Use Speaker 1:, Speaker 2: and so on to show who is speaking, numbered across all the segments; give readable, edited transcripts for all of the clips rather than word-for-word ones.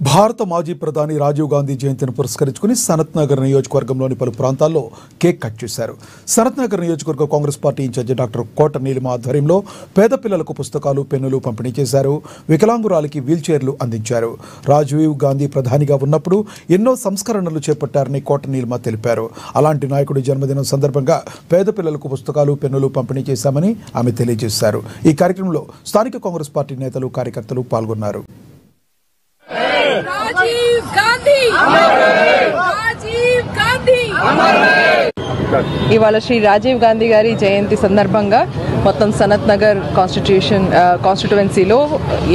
Speaker 1: భారత మాజీ ప్రధాని రాజీవ్ గాంధీ జయంతిని పురస్కరించుకుని సనత్ నగర్ నియోజకవర్గంలోని పలు ప్రాంతాల్లో కేక్ కట్ చేశారు. సనత్ నగర్ నియోజకవర్గ కాంగ్రెస్ పార్టీ ఇన్ఛార్జి డాక్టర్ కోట నీలిమ ఆధ్వర్యంలో పేద పిల్లలకు పుస్తకాలు, పెన్నులు పంపిణీ చేశారు. వికలాంగురాలికి వీల్ చైర్లు అందించారు. రాజీవ్ గాంధీ ప్రధానిగా ఉన్నప్పుడు ఎన్నో సంస్కరణలు చేపట్టారని కోట నీలిమ తెలిపారు. అలాంటి నాయకుడి జన్మదినం సందర్భంగా పేద పిల్లలకు పుస్తకాలు, పెన్నులు పంపిణీ చేశామని ఆమె తెలియజేశారు. ఈ కార్యక్రమంలో స్థానిక కాంగ్రెస్ పార్టీ నేతలు, కార్యకర్తలు పాల్గొన్నారు.
Speaker 2: రాజీవ్ గాంధీ రాజీవ్ గాంధీ
Speaker 3: ఇవాళ శ్రీ రాజీవ్ గాంధీ గారి జయంతి సందర్భంగా మొత్తం సనత్ నగర్ కాన్స్టిట్యువెన్సీలో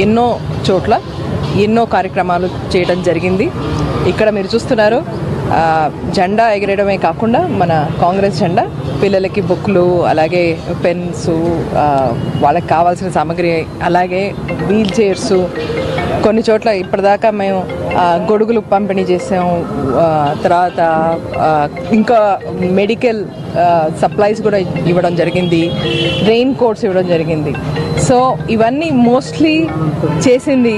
Speaker 3: ఎన్నో చోట్ల ఎన్నో కార్యక్రమాలు చేయడం జరిగింది. ఇక్కడ మీరు చూస్తున్నారు, జెండా ఎగరేయడమే కాకుండా మన కాంగ్రెస్ జెండా, పిల్లలకి బుక్లు, అలాగే పెన్స్, వాళ్ళకి కావాల్సిన సామాగ్రి, అలాగే వీల్ చైర్స్, కొన్ని చోట్ల ఇప్పటిదాకా మేము గొడుగులు పంపిణీ చేసాము. తర్వాత ఇంకా మెడికల్ సప్లైస్ కూడా ఇవ్వడం జరిగింది, రెయిన్ కోట్స్ ఇవ్వడం జరిగింది. సో ఇవన్నీ మోస్ట్లీ చేసింది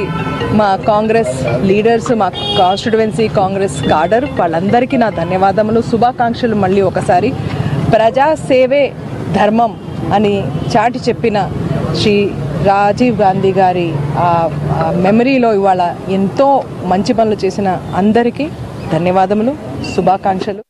Speaker 3: మా కాంగ్రెస్ లీడర్స్, మా కాన్స్టిట్యువెన్సీ కాంగ్రెస్ కాడర్. వాళ్ళందరికీ నా ధన్యవాదములు, శుభాకాంక్షలు. మళ్ళీ ఒకసారి ప్రజా సేవే ధర్మం అని చాటి చెప్పిన శ్రీ రాజీవ్ గాంధీ గారి మెమరీలో ఇవాళ ఎంతో మంచి పనులు చేసిన అందరికీ ధన్యవాదములు, శుభాకాంక్షలు.